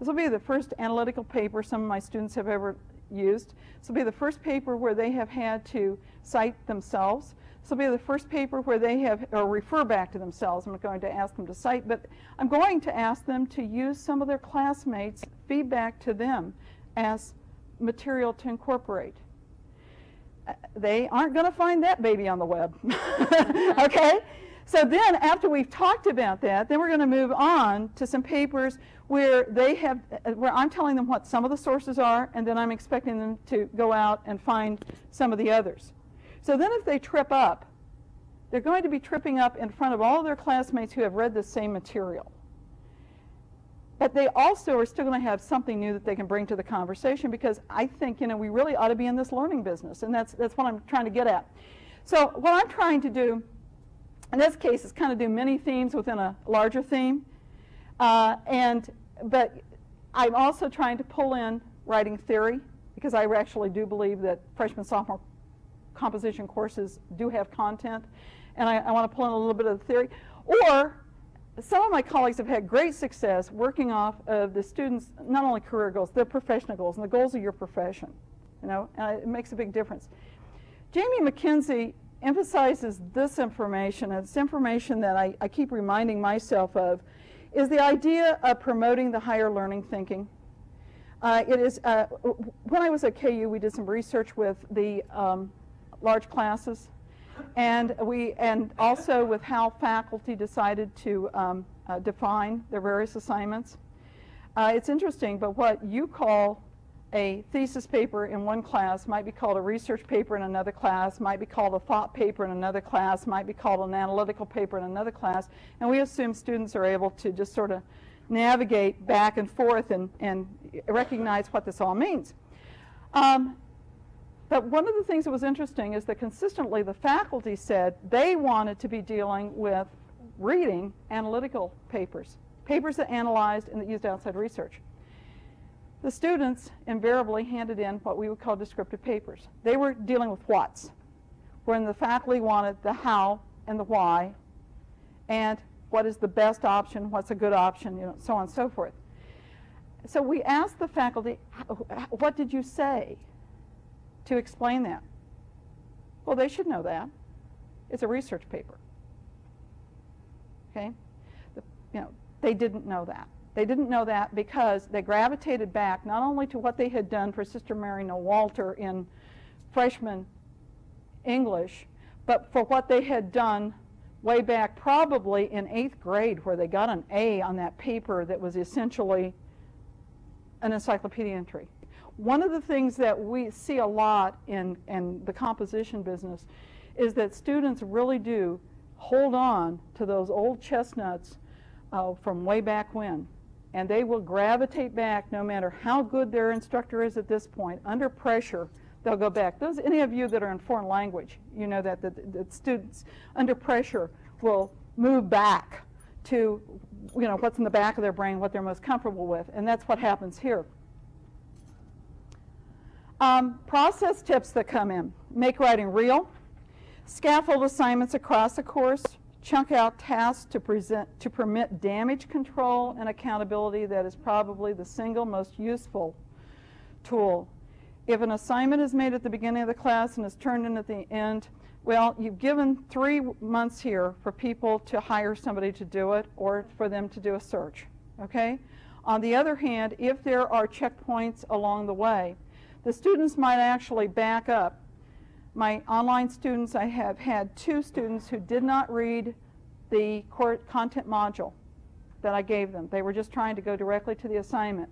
This will be the first analytical paper some of my students have ever used. This will be the first paper where they have had to cite themselves. This will be the first paper where they have, or refer back to themselves. I'm not going to ask them to cite, but I'm going to ask them to use some of their classmates' feedback to them as material to incorporate. They aren't going to find that baby on the web, okay? So then, after we've talked about that, then we're going to move on to some papers where where I'm telling them what some of the sources are, and then I'm expecting them to go out and find some of the others. So then if they trip up, they're going to be tripping up in front of all of their classmates who have read the same material. But they also are still going to have something new that they can bring to the conversation, because I think, we really ought to be in this learning business, and that's what I'm trying to get at. So what I'm trying to do in this case is kind of do many themes within a larger theme, but I'm also trying to pull in writing theory, because I actually do believe that freshman, sophomore composition courses do have content, and I want to pull in a little bit of the theory. Or some of my colleagues have had great success working off of the students' not only career goals, their professional goals, and the goals of your profession, and it makes a big difference. Jamie McKenzie emphasizes this information, and it's information that I keep reminding myself of, is the idea of promoting the higher learning thinking. When I was at KU, we did some research with the large classes, and also with how faculty decided to define their various assignments. It's interesting, but what you call a thesis paper in one class might be called a research paper in another class, might be called a thought paper in another class, might be called an analytical paper in another class, and we assume students are able to just sort of navigate back and forth and recognize what this all means. But one of the things that was interesting is that consistently the faculty said they wanted to be dealing with reading analytical papers, papers that analyzed and that used outside research. The students invariably handed in what we would call descriptive papers. They were dealing with whats, when the faculty wanted the how and the why, and what is the best option, what's a good option, so on and so forth. So we asked the faculty, what did you say to explain that? Well, they should know that. It's a research paper. Okay? They didn't know that. They didn't know that because they gravitated back not only to what they had done for Sister Mary Walter in freshman English, but for what they had done way back probably in 8th grade, where they got an A on that paper that was essentially an encyclopedia entry. One of the things that we see a lot in the composition business is that students really do hold on to those old chestnuts from way back when. And they will gravitate back no matter how good their instructor is at this point. Under pressure, they'll go back. Any of you that are in foreign language, you know that students under pressure will move back to what's in the back of their brain, what they're most comfortable with, and that's what happens here. Process tips that come in: make writing real, scaffold assignments across the course, chunk out tasks to permit damage control and accountability. That is probably the single most useful tool. If an assignment is made at the beginning of the class and is turned in at the end, well, you've given 3 months here for people to hire somebody to do it or for them to do a search, okay? On the other hand, if there are checkpoints along the way, the students might actually back up. My online students, I have had 2 students who did not read the content module that I gave them. They were just trying to go directly to the assignment.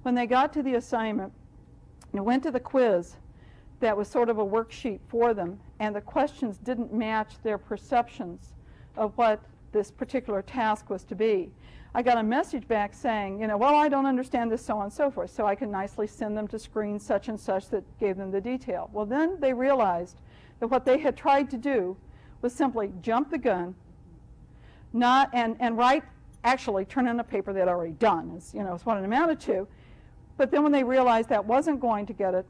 When they got to the assignment, they went to the quiz that was sort of a worksheet for them, and the questions didn't match their perceptions of what this particular task was to be. I got a message back saying, well, I don't understand this, so on and so forth, so I can nicely send them to screen such and such that gave them the detail. Well, then they realized that what they had tried to do was simply jump the gun, actually turn in a paper they had already done, is what it amounted to. But then when they realized that wasn't going to get it,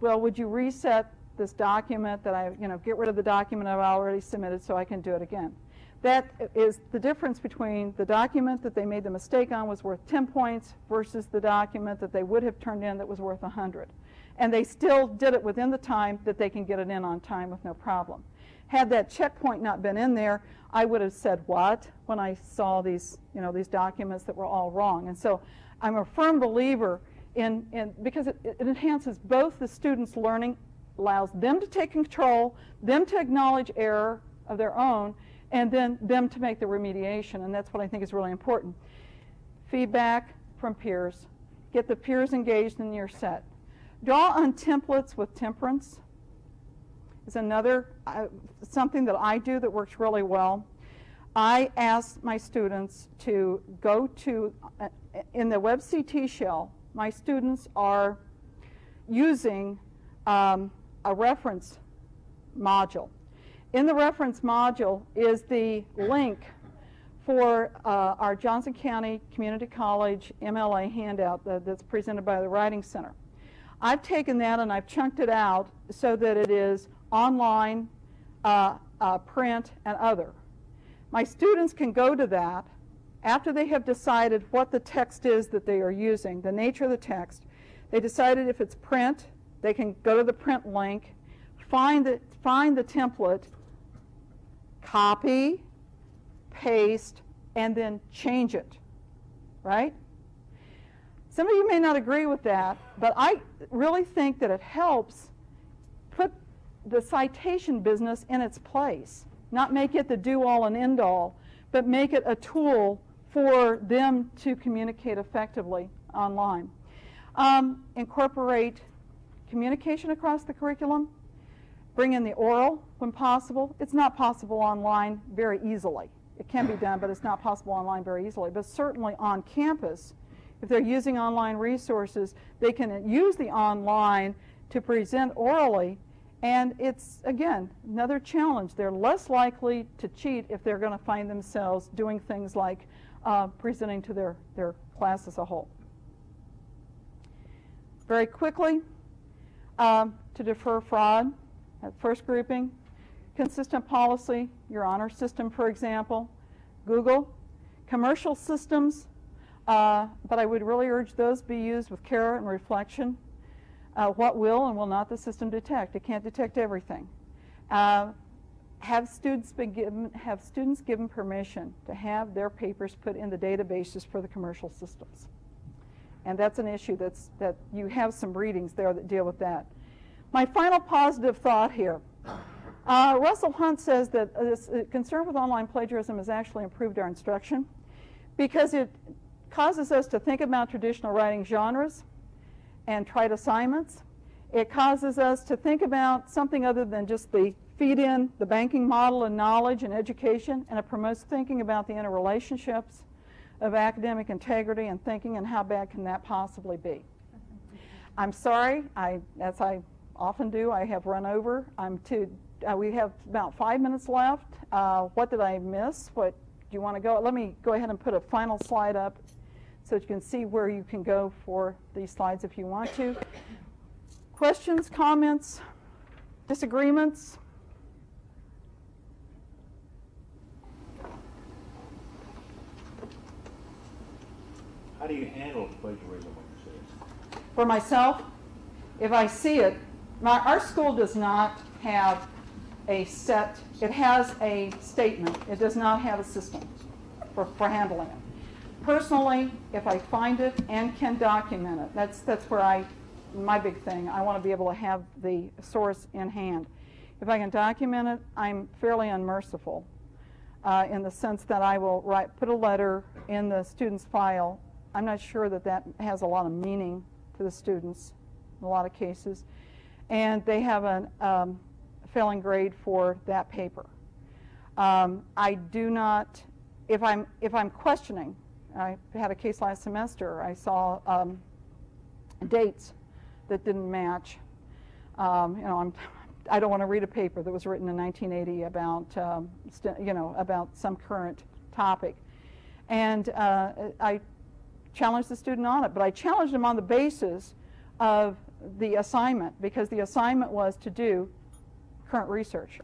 well, would you reset this document that get rid of the document I've already submitted so I can do it again? That is the difference between the document that they made the mistake on was worth 10 points versus the document that they would have turned in that was worth 100. And they still did it within the time that they can get it in on time with no problem. Had that checkpoint not been in there, I would have said what when I saw these, these documents that were all wrong. And so I'm a firm believer because it enhances both the students' learning, allows them to take control, them to acknowledge error of their own, and then them to make the remediation, and that's what I think is really important. Feedback from peers. Get the peers engaged in your set. Draw on templates with temperance is another something that I do that works really well. I ask my students to go to, in the WebCT shell, my students are using a reference module. In the reference module is the link for our Johnson County Community College MLA handout that's presented by the Writing Center. I've taken that and I've chunked it out so that it is online, print, and other. My students can go to that after they have decided what the text is that they are using, the nature of the text. They decided if it's print, they can go to the print link, find the template, copy, paste, and then change it, right? Some of you may not agree with that, but I really think that it helps put the citation business in its place, not make it the do-all and end-all, but make it a tool for them to communicate effectively online. Incorporate communication across the curriculum. Bring in the oral when possible. It's not possible online very easily. It can be done, but it's not possible online very easily. But certainly on campus, if they're using online resources, they can use the online to present orally. And it's, again, another challenge. They're less likely to cheat if they're going to find themselves doing things like presenting to their class as a whole. Very quickly, to defer fraud at first grouping, consistent policy, your honor system, for example, Google, commercial systems, but I would really urge those be used with care and reflection. What will and will not the system detect? It can't detect everything. Have students given permission to have their papers put in the databases for the commercial systems? And that's an issue that you have some readings there that deal with that. My final positive thought here. Russell Hunt says that this concern with online plagiarism has actually improved our instruction because it causes us to think about traditional writing genres and trite assignments. It causes us to think about something other than just the feed in the banking model and knowledge and education, and it promotes thinking about the interrelationships of academic integrity and thinking and how bad can that possibly be. I'm sorry, as I often do, I have run over. We have about 5 minutes left. What did I miss? What do you want to go? Let me go ahead and put a final slide up so that you can see where you can go for these slides if you want to. Questions, comments, disagreements? How do you handle plagiarism when you see it? For myself, if I see it, our school does not have a set, it has a statement. It does not have a system for handling it. Personally, if I find it and can document it, that's where my big thing, I want to be able to have the source in hand. If I can document it, I'm fairly unmerciful in the sense that I will put a letter in the student's file. I'm not sure that has a lot of meaning to the students in a lot of cases. And they have a failing grade for that paper. I do not, if I'm questioning, I had a case last semester, I saw dates that didn't match. I don't want to read a paper that was written in 1980 about, about some current topic. And I challenged the student on it, but I challenged him on the basis of the assignment, because the assignment was to do current research.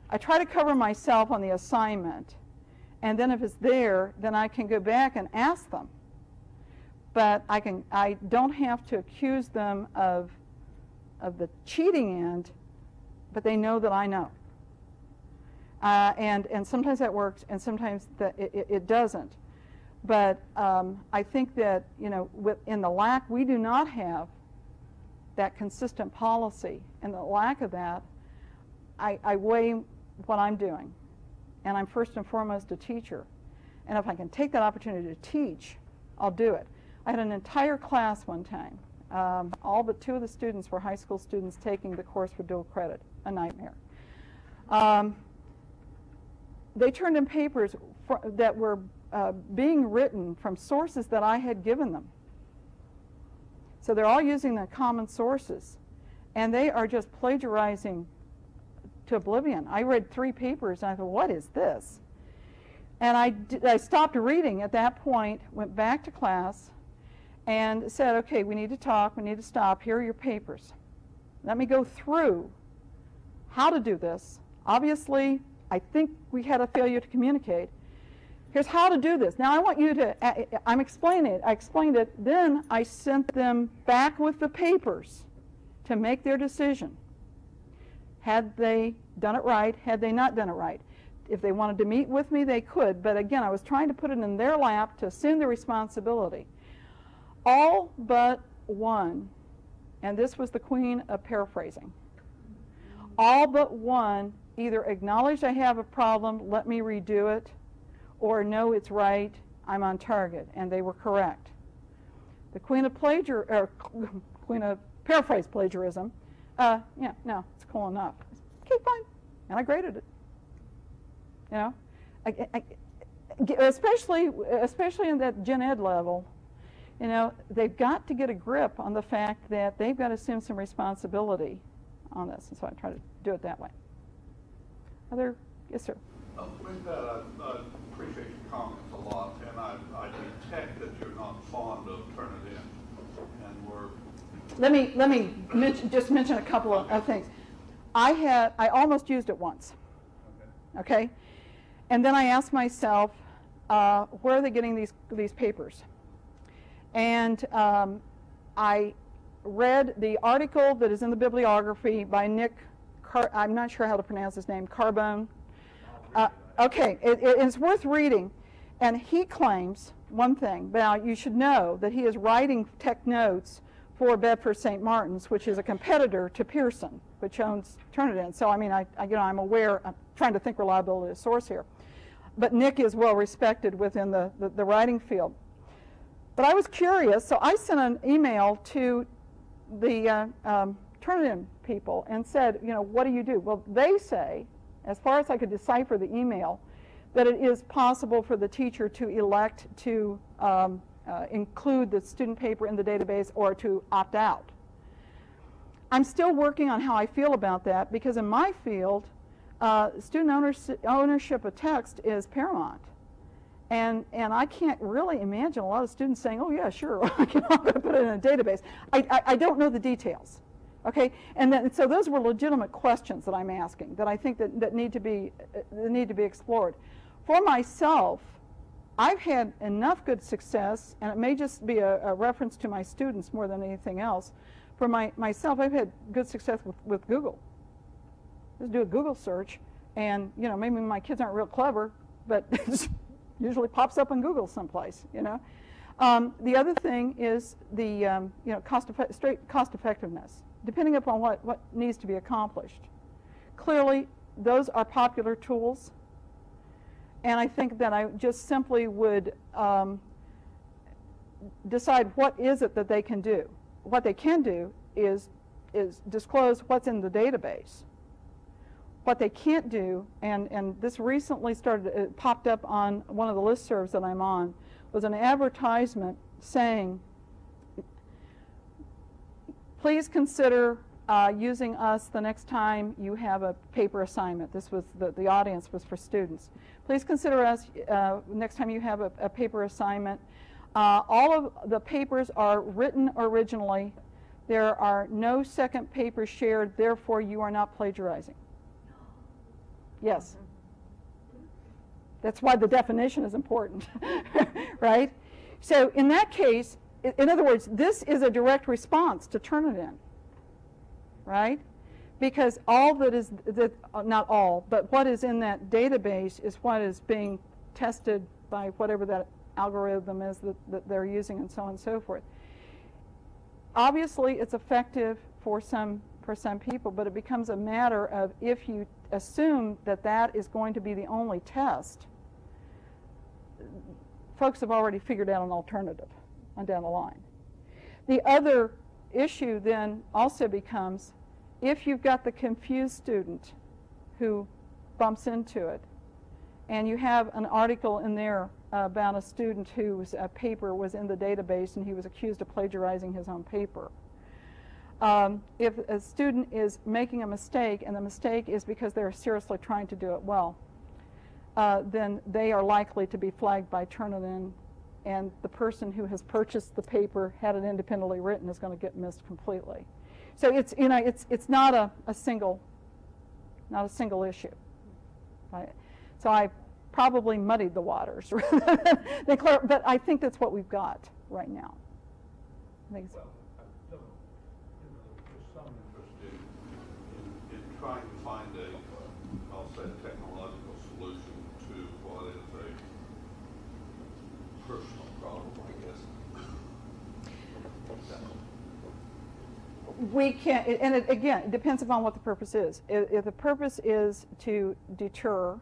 I try to cover myself on the assignment, and then if it's there, then I can go back and ask them. But I don't have to accuse them of the cheating end, but they know that I know. And sometimes that works, and sometimes it doesn't. But I think that, in the lack, we do not have that consistent policy. And the lack of that, I weigh what I'm doing. and I'm first and foremost a teacher. And if I can take that opportunity to teach, I'll do it. I had an entire class one time. All but 2 of the students were high school students taking the course for dual credit, a nightmare. They turned in papers that were being written from sources that I had given them. So they're all using the common sources, and they are just plagiarizing to oblivion. I read 3 papers, and I thought, what is this? And I stopped reading at that point, went back to class, and said, okay, we need to talk, we need to stop, here are your papers. Let me go through how to do this. Obviously, I think we had a failure to communicate. Here's how to do this. Now I want you to, I'm explaining it, I explained it, then I sent them back with the papers to make their decision. Had they done it right, had they not done it right? If they wanted to meet with me, they could, but again, I was trying to put it in their lap to assume the responsibility. All but one, and this was the queen of paraphrasing, all but one either acknowledged I have a problem, let me redo it, or no, it's right, I'm on target, and they were correct. The queen of paraphrase plagiarism, yeah, no, it's cool enough. Okay, fine, and I graded it. You know, especially in that gen ed level, you know, they've got to get a grip on the fact that they've got to assume some responsibility on this, and so I try to do it that way. Yes, sir. With that, I appreciate your comments a lot, and I detect that you're not fond of Turnitin, and we're. Let me just mention a couple of things. I almost used it once. Okay, and then I asked myself, where are they getting these papers? And I read the article that is in the bibliography by Nick. I'm not sure how to pronounce his name. Carbone. Okay, it's worth reading, and he claims one thing. Now you should know that he is writing tech notes for Bedford St. Martin's, which is a competitor to Pearson, which owns Turnitin. So I mean, I'm aware. I'm trying to think reliability of source here, but Nick is well respected within the writing field. But I was curious, so I sent an email to the Turnitin people and said, you know, what do you do? Well, they say, as far as I could decipher the email, that it is possible for the teacher to elect to include the student paper in the database or to opt out. I'm still working on how I feel about that, because in my field, student ownership of text is paramount. And I can't really imagine a lot of students saying, oh yeah, sure, I'm going to put it in a database. I don't know the details. Okay, and so those were legitimate questions that I'm asking that I think that need to be explored. For myself, I've had enough good success, and it may just be a reference to my students more than anything else. For myself, I've had good success with Google. Just do a Google search, and you know, maybe my kids aren't real clever, but it usually pops up on Google someplace. You know, the other thing is the you know, cost effectiveness, depending upon what needs to be accomplished. Clearly, those are popular tools, and I think that I just simply would decide what is it that they can do. What they can do is disclose what's in the database. What they can't do, and this recently it popped up on one of the listservs that I'm on, was an advertisement saying, please consider using us the next time you have a paper assignment. This was, the audience was for students. Please consider us next time you have a paper assignment. All of the papers are written originally. There are no second papers shared, therefore you are not plagiarizing. Yes. That's why the definition is important, right? So in that case, in other words, this is a direct response to Turnitin, right? Because all not all, but what is in that database is what is being tested by whatever that algorithm is that they're using, and so on and so forth. Obviously, it's effective for some for some people, but it becomes a matter of if you assume that that is going to be the only test, folks have already figured out an alternative on down the line. The other issue then also becomes if you've got the confused student who bumps into it, and you have an article in there about a student whose paper was in the database and he was accused of plagiarizing his own paper. If a student is making a mistake and the mistake is because they're seriously trying to do it well, then they are likely to be flagged by Turnitin, and the person who has purchased the paper, had it independently written, is going to get missed completely. So it's, you know, it's not a single issue. Right? So I probably muddied the waters, but I think that's what we've got right now. I think Well, there's some interest in trying to find I'll say, a technological solution to what is a personal problem, I guess. we can't, and again, it depends upon what the purpose is. If the purpose is to deter,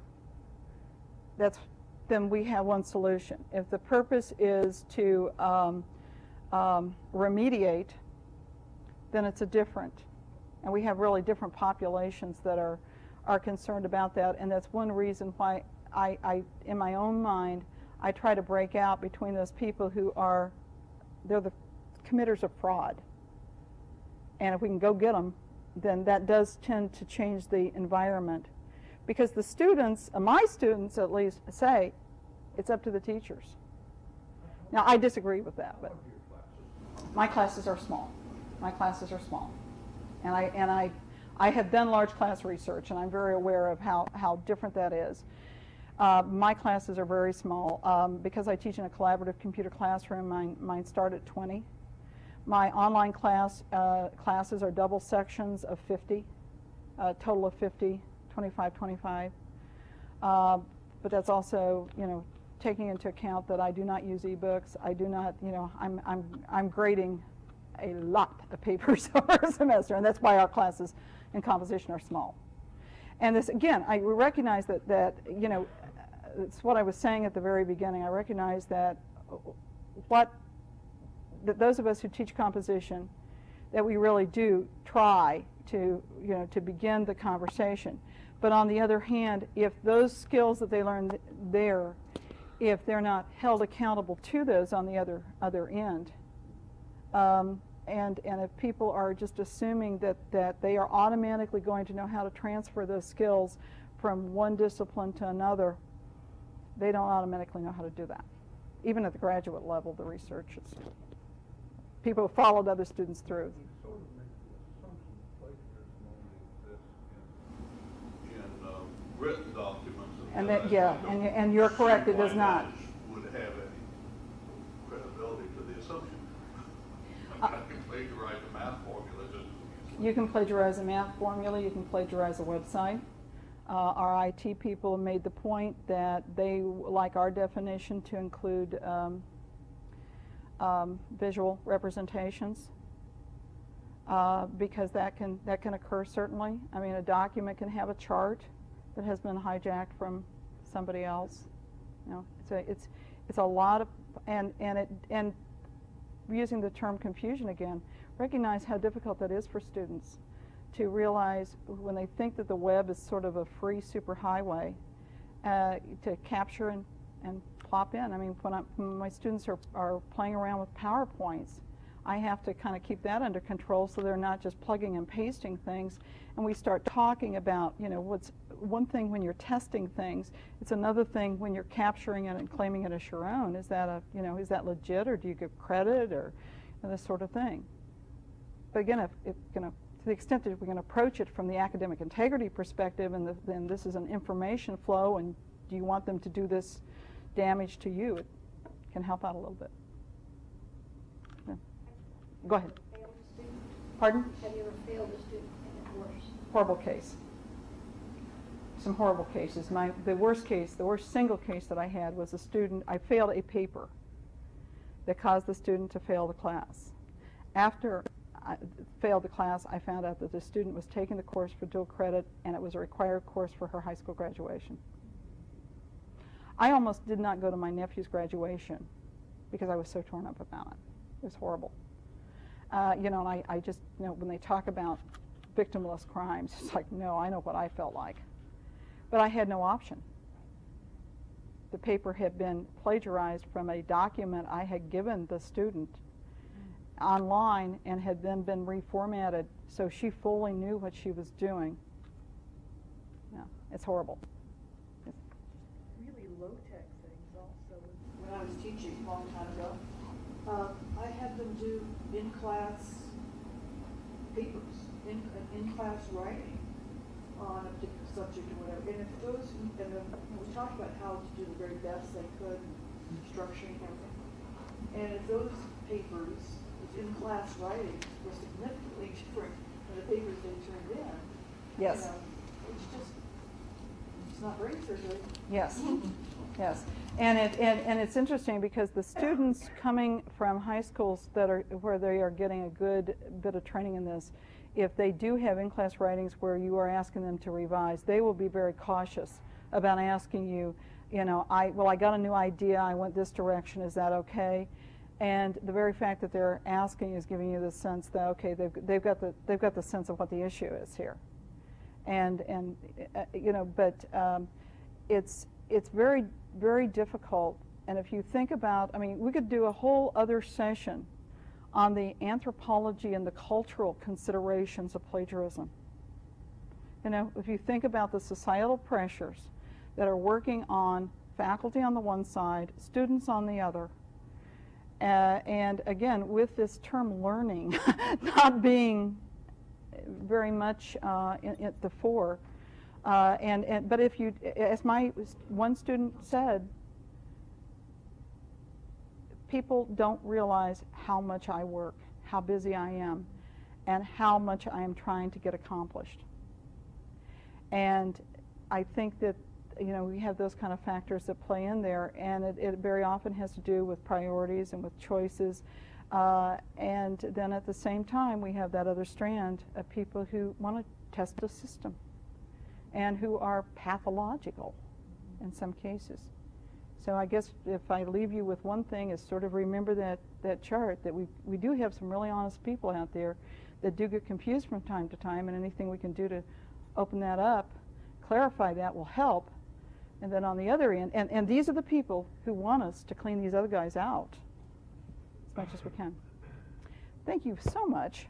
then we have one solution. If the purpose is to remediate, then it's a different. And we have really different populations that are concerned about that, and that's one reason why I in my own mind, I try to break out between those people who they're the committers of fraud. And if we can go get them, then that does tend to change the environment. Because the students, my students at least, say it's up to the teachers. Now, I disagree with that, but my classes are small. My classes are small. And I have done large class research, and I'm very aware of how different that is. My classes are very small. Because I teach in a collaborative computer classroom, mine start at 20. My online classes are double sections of 50, total of 50, 25, 25. But that's also, taking into account that I do not use ebooks. I do not, I'm grading a lot of papers over a semester, and that's why our classes in composition are small. And this, again, I recognize that it's what I was saying at the very beginning. I recognize that that those of us who teach composition, that we really do try to begin the conversation. But on the other hand, if those skills that they learn there, if they're not held accountable to those on the other end, and if people are just assuming that they are automatically going to know how to transfer those skills from one discipline to another, they don't automatically know how to do that. Even at the graduate level, the research is, people have followed other students through. We sort of make the assumption that plagiarism only exists in written documents. And that, yeah, and you're correct, it does not. Would have any credibility to the assumption. I can plagiarize a math formula just. You can plagiarize a math formula, you can plagiarize a website. Our IT people made the point that they like our definition to include visual representations, because that can occur certainly. I mean, a document can have a chart that has been hijacked from somebody else. It's a lot of, and using the term confusion again, recognize how difficult that is for students to realize when they think that the web is sort of a free superhighway to capture and plop in. I mean, when my students are playing around with PowerPoints, I have to kind of keep that under control so they're not just plugging and pasting things. And we start talking about, what's one thing when you're testing things, it's another thing when you're capturing it and claiming it as your own. Is that is that legit, or do you give credit, or this sort of thing? But again, to the extent that we can approach it from the academic integrity perspective, and then this is an information flow, and do you want them to do this damage to you, it can help out a little bit. Yeah. Go ahead. Failed a student? Pardon? Have you ever failed a student and it worse? Horrible case. Some horrible cases. The worst single case that I had was a student, I failed a paper that caused the student to fail the class. After failed the class, I found out that the student was taking the course for dual credit, and it was a required course for her high school graduation. I almost did not go to my nephew's graduation because I was so torn up about it. It was horrible. You know, and I just, you know, when they talk about victimless crimes, it's like, no, I know what I felt like. But I had no option. The paper had been plagiarized from a document I had given the student online and had then been reformatted, so she fully knew what she was doing. Yeah, it's horrible. Really low-tech things also. When I was teaching a long time ago, I had them do in-class papers, in-class writing on a particular subject or whatever. And if those, and we talked about how to do the very best they could, structuring everything. And if those papers, in-class writing, were significantly different than the papers they turned in, Yes. you know, it's not very good. Yes, yes, and it's interesting because the students coming from high schools that are where they are getting a good bit of training in this, if they do have in-class writings where you are asking them to revise, they will be very cautious about asking you, you know, I got a new idea, I went this direction, is that okay? And the very fact that they're asking is giving you the sense that okay, they've got the sense of what the issue is here, and you know, but it's very, very difficult. And if you think about, I mean, we could do a whole other session on the anthropology and the cultural considerations of plagiarism. You know, if you think about the societal pressures that are working on faculty on the one side, students on the other, and again, with this term learning not being very much at the fore, but if you, as my one student said, people don't realize how much I work, how busy I am, and how much I am trying to get accomplished. And I think that, you know, we have those kind of factors that play in there, and it very often has to do with priorities and with choices. And then at the same time, we have that other strand of people who want to test the system and who are pathological in some cases. So I guess if I leave you with one thing is sort of remember that chart, that we do have some really honest people out there that do get confused from time to time, and anything we can do to open that up, clarify that will help. And then on the other end, and these are the people who want us to clean these other guys out as much as we can. Thank you so much.